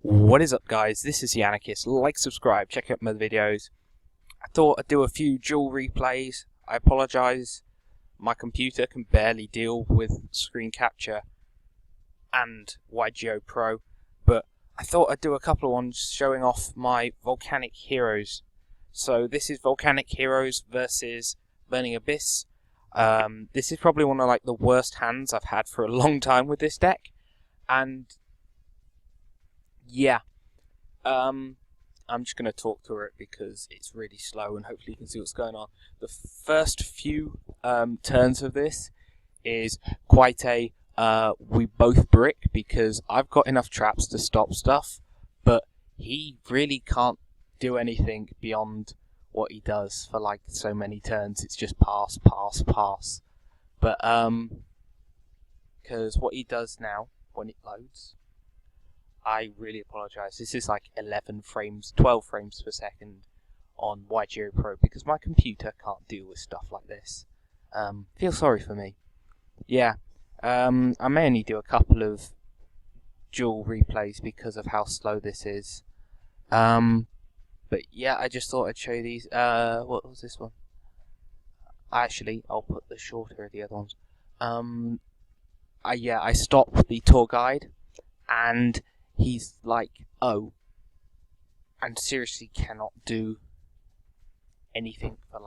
What is up, guys? This is Yannickis. Like, subscribe, check out my videos. I thought I'd do a few duel replays. I apologise, my computer can barely deal with screen capture and Yugioh Pro, but I thought I'd do a couple of ones showing off my volcanic heroes. So this is volcanic heroes versus Burning Abyss. This is probably one of the worst hands I've had for a long time with this deck, and yeah, I'm just going to talk through it because it's really slow and hopefully you can see what's going on. The first few turns of this is quite a we both brick, because I've got enough traps to stop stuff, but he really can't do anything beyond what he does for so many turns. It's just pass, pass, pass. But because what he does now when it loads, I really apologise. This is 11 frames, 12 frames per second on Yugioh Pro because my computer can't deal with stuff like this. Feel sorry for me. Yeah, I may only do a couple of duel replays because of how slow this is. But yeah, I just thought I'd show you these. What was this one? Actually, I'll put the shorter of the other ones. I stopped the tour guide, and he's oh, and seriously cannot do anything for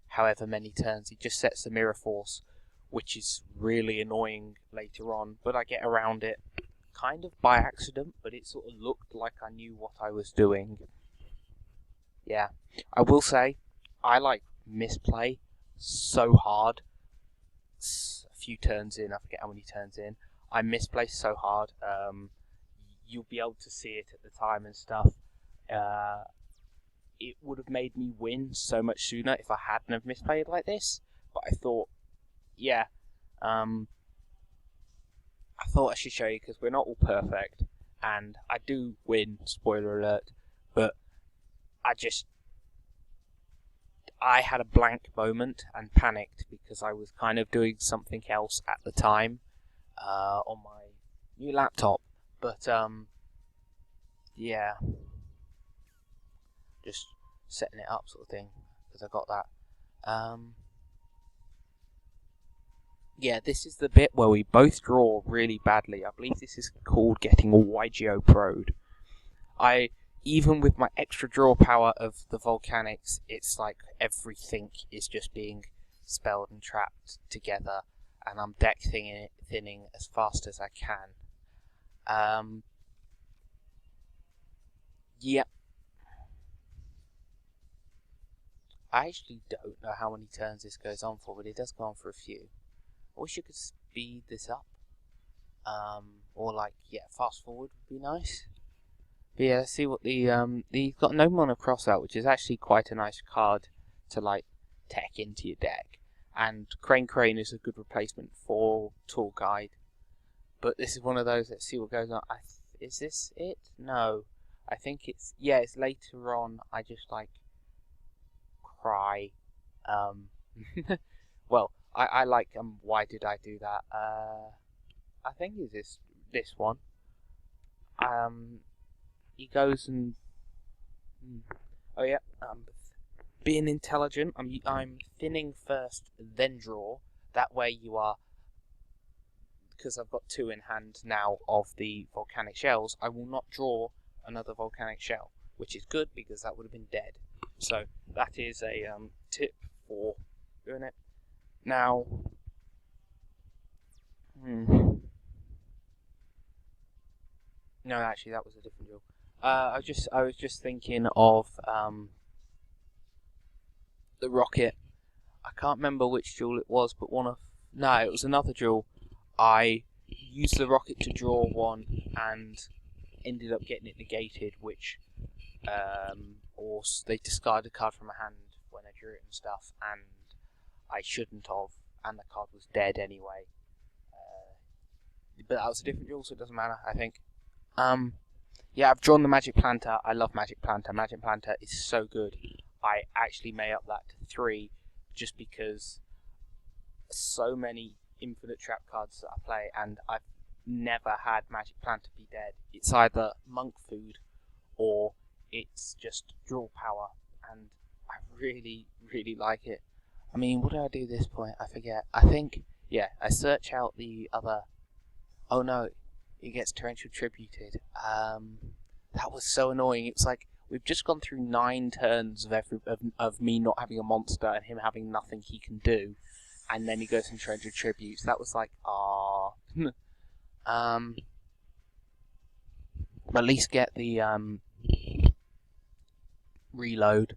however many turns. He just sets the mirror force, which is really annoying later on, but I get around it kind of by accident, but it sort of looked like I knew what I was doing. Yeah, I will say, I misplay so hard. A few turns in, I forget how many turns in, I misplay so hard. You'll be able to see it at the time and stuff. It would have made me win so much sooner if I hadn't have misplayed like this. But I thought, yeah, I thought I should show you because we're not all perfect, and I do win. Spoiler alert! But I had a blank moment and panicked because I was kind of doing something else at the time on my new laptop. But yeah, just setting it up sort of thing because I got that. Yeah, this is the bit where we both draw really badly. I believe this is called getting Yugioh Pro'd. Even with my extra draw power of the volcanics, it's everything is just being spelled and trapped together, and I'm deck thinning as fast as I can. Yeah. I actually don't know how many turns this goes on for, but it does go on for a few. I wish you could speed this up. Or fast forward would be nice. But yeah, let's see what he's got no mono crossout, which is actually quite a nice card to tech into your deck. And Crane is a good replacement for Tour Guide. But this is one of those, let's see what goes on. Is this it? No. I think it's later on. I just cry. Well, I why did I do that? I think it's this one. He goes and oh yeah, being intelligent. I'm thinning first, then draw. That way you are, because I've got 2 in hand now of the volcanic shells. I will not draw another volcanic shell, which is good because that would have been dead. So that is a tip for doing it. Now, no, actually that was a different duel. I was just thinking of the rocket. I can't remember which duel it was, but it was another duel. I used the rocket to draw one and ended up getting it negated, which or they discarded a card from my hand when I drew it and stuff, and I shouldn't have, and the card was dead anyway. But that was a different duel, so it doesn't matter, I think. Yeah, I've drawn the Magic Planter. I love Magic Planter. Magic Planter is so good. I actually may up that to 3 just because so many infinite trap cards that I play, and I've never had Magic Plan to be dead. It's either monk food or it's just draw power, and I really, really like it. I mean, what did I do at this point? I forget. I think, yeah, I search out the other... Oh no, it gets torrential tributed. That was so annoying. It's like, we've just gone through 9 turns of me not having a monster and him having nothing he can do, and then he goes and torrential tributes. That was like, ah. At least get the reload.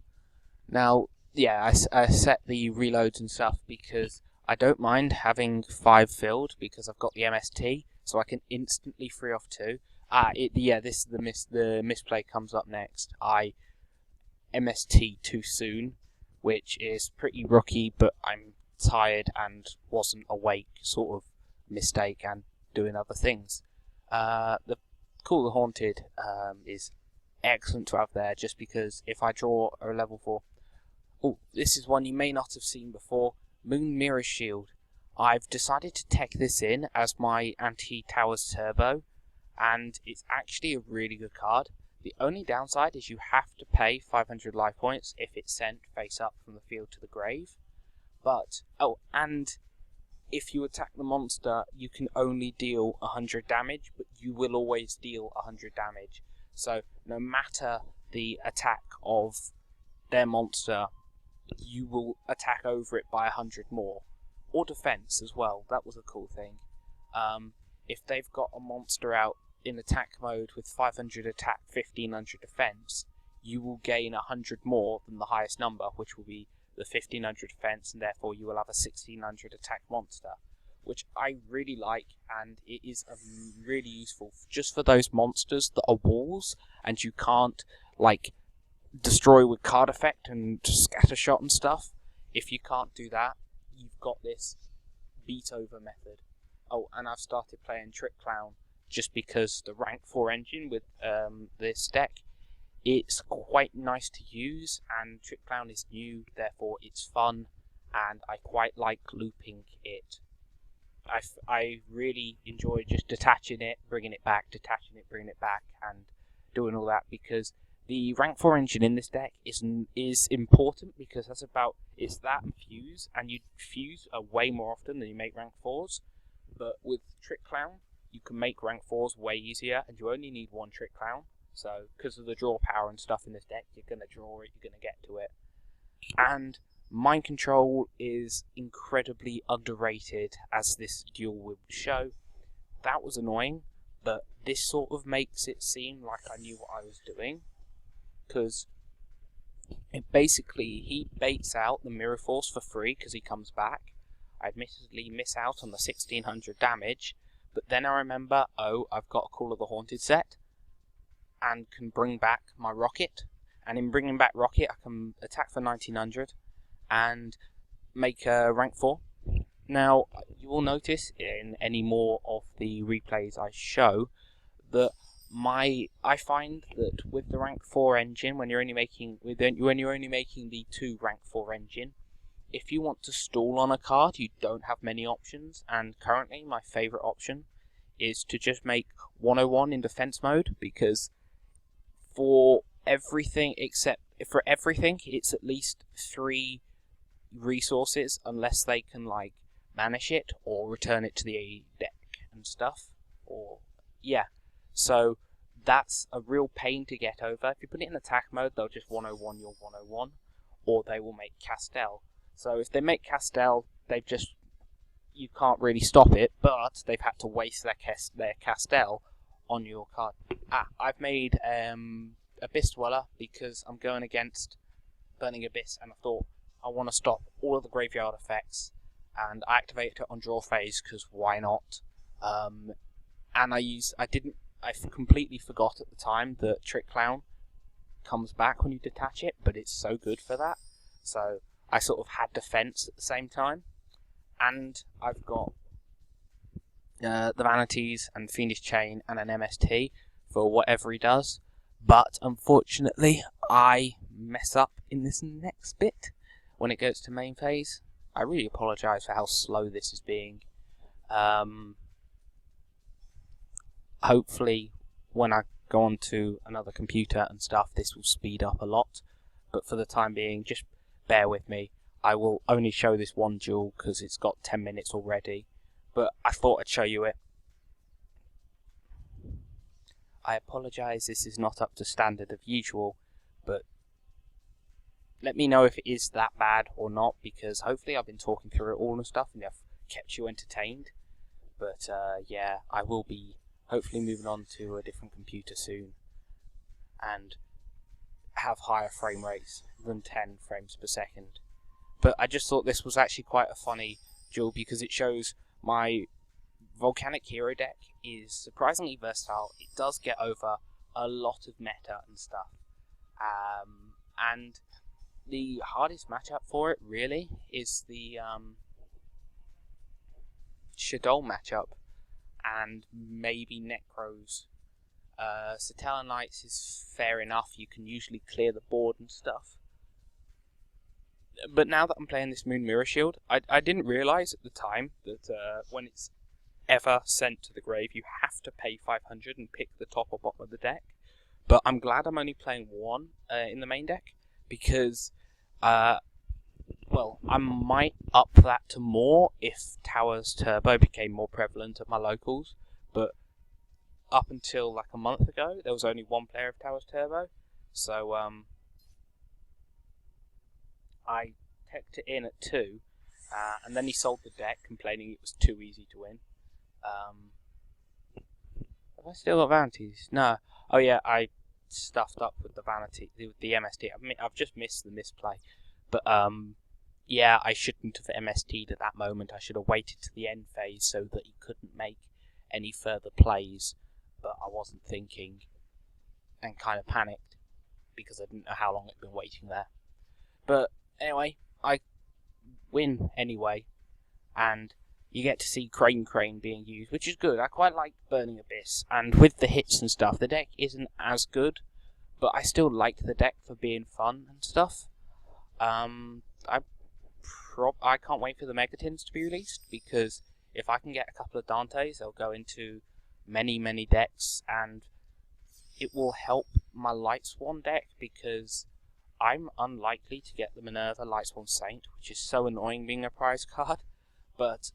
Now, yeah, I set the reloads and stuff because I don't mind having 5 filled because I've got the MST, so I can instantly free off 2. This is the misplay comes up next. I MST too soon, which is pretty rookie, but I'm tired and wasn't awake sort of mistake and doing other things. The Call of the Haunted is excellent to have there, just because if I draw a level 4... Oh, this is one you may not have seen before, Moon Mirror Shield. I've decided to tech this in as my Anti-Towers Turbo, and it's actually a really good card. The only downside is you have to pay 500 life points if it's sent face up from the field to the grave. But, oh, and if you attack the monster, you can only deal 100 damage, but you will always deal 100 damage. So, no matter the attack of their monster, you will attack over it by 100 more. Or defense as well, that was a cool thing. If they've got a monster out in attack mode with 500 attack, 1500 defense, you will gain 100 more than the highest number, which will be the 1500 defense, and therefore you will have a 1600 attack monster, which I really like, and it is really useful just for those monsters that are walls and you can't like destroy with card effect and scatter shot and stuff. If you can't do that, you've got this beat over method. Oh, and I've started playing Trick Clown just because the rank 4 engine with this deck, it's quite nice to use, and Trick Clown is new, therefore it's fun, and I quite like looping it. I really enjoy just detaching it, bringing it back, detaching it, bringing it back, and doing all that, because the rank 4 engine in this deck is important, because it's that and fuse, and you fuse way more often than you make rank 4s, but with Trick Clown, you can make rank 4s way easier, and you only need 1 Trick Clown. So, because of the draw power and stuff in this deck, you're going to draw it, you're going to get to it. And Mind Control is incredibly underrated, as this duel will show. That was annoying, but this sort of makes it seem like I knew what I was doing. Because he baits out the Mirror Force for free because he comes back. I admittedly miss out on the 1600 damage, but then I remember, oh, I've got a Call of the Haunted set, and can bring back my rocket, and in bringing back rocket I can attack for 1900 and make a rank 4. Now you will notice in any more of the replays I show that I find that with the rank 4 engine, when you're only making the 2 rank 4 engine, if you want to stall on a card, you don't have many options, and currently my favourite option is to just make 101 in defense mode, because for everything, it's at least 3 resources, unless they can like banish it or return it to the deck and stuff. Or yeah, so that's a real pain to get over. If you put it in attack mode, they'll just 101 your 101, or they will make Castell. So if they make Castell, you can't really stop it, but they've had to waste their Castell on your card. I've made Abyss Dweller because I'm going against Burning Abyss, and I thought I want to stop all of the graveyard effects, and I activated it on draw phase because why not? And I completely forgot at the time that Trick Clown comes back when you detach it, but it's so good for that. So I sort of had defense at the same time, and I've got the Vanities and Fiendish Chain and an MST for whatever he does. But unfortunately, I mess up in this next bit when it goes to main phase. I really apologise for how slow this is being. hopefully when I go on to another computer and stuff, this will speed up a lot. But for the time being, just bear with me. I will only show this one duel because it's got 10 minutes already. But I thought I'd show you it. I apologise, this is not up to standard of usual, but let me know if it is that bad or not, because hopefully I've been talking through it all and stuff and I've kept you entertained. But yeah, I will be hopefully moving on to a different computer soon and have higher frame rates than 10 frames per second. But I just thought this was actually quite a funny duel because it shows my volcanic hero deck is surprisingly versatile. It does get over a lot of meta and stuff. And the hardest matchup for it really is the Shadol matchup and maybe Necros. Satella Knights is fair enough, you can usually clear the board and stuff. But now that I'm playing this Moon Mirror Shield, I didn't realise at the time that when it's ever sent to the grave, you have to pay 500 and pick the top or bottom of the deck. But I'm glad I'm only playing one in the main deck, because, well, I might up that to more if Towers Turbo became more prevalent at my locals. But up until like a month ago, there was only one player of Towers Turbo, so I teched it in at 2, and then he sold the deck, complaining it was too easy to win. Have I still got vanities? No. Oh yeah, I stuffed up with the vanity, with the MST. I've just missed the misplay. But yeah, I shouldn't have MST'd at that moment. I should have waited to the end phase so that he couldn't make any further plays. But I wasn't thinking, and kind of panicked because I didn't know how long I'd been waiting there. But anyway, I win anyway, and you get to see Crane being used, which is good. I quite like Burning Abyss, and with the hits and stuff, the deck isn't as good, but I still like the deck for being fun and stuff. I can't wait for the Megatins to be released, because if I can get a couple of Dantes, they'll go into many decks, and it will help my Lightsworn deck, because I'm unlikely to get the Minerva Lightsworn Saint, which is so annoying being a prize card, but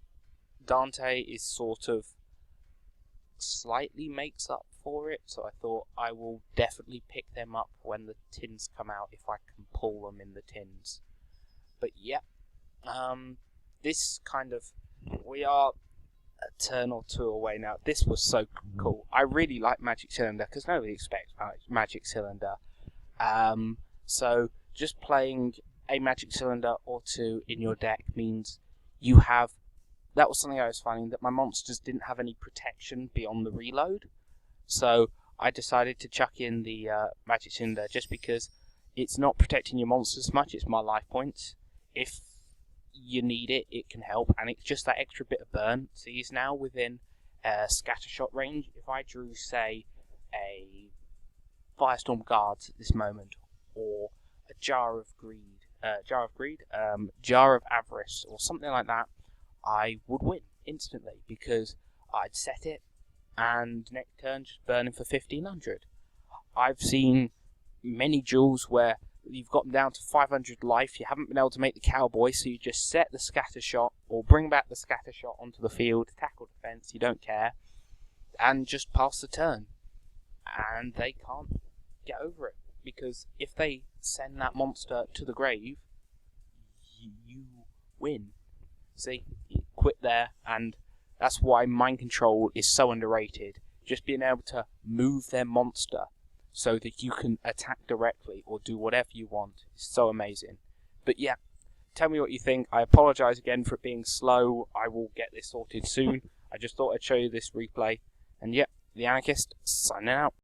Dante is sort of slightly makes up for it, so I thought I will definitely pick them up when the tins come out, if I can pull them in the tins. But yeah, this kind of, we are a turn or two away now. This was so cool. I really like Magic Cylinder, because nobody expects Magic Cylinder. So just playing a Magic Cylinder or two in your deck means you have, that was something I was finding, that my monsters didn't have any protection beyond the reload. So I decided to chuck in the Magic Cylinder just because it's not protecting your monsters much, it's my life points. If you need it, it can help, and it's just that extra bit of burn. So he's now within scattershot range. If I drew, say, a Firestorm Guards at this moment, or a Jar of Avarice, or something like that, I would win instantly, because I'd set it, and next turn just burning for 1500. I've seen many duels where you've gotten down to 500 life, you haven't been able to make the cowboy, so you just set the scatter shot, or bring back the scatter shot onto the field, tackle defense, you don't care, and just pass the turn. And they can't get over it, because if they send that monster to the grave, you win. See, you quit there, and that's why mind control is so underrated. Just being able to move their monster so that you can attack directly or do whatever you want is so amazing. But yeah, tell me what you think. I apologise again for it being slow. I will get this sorted soon. I just thought I'd show you this replay. And yeah, the Anarchist signing out.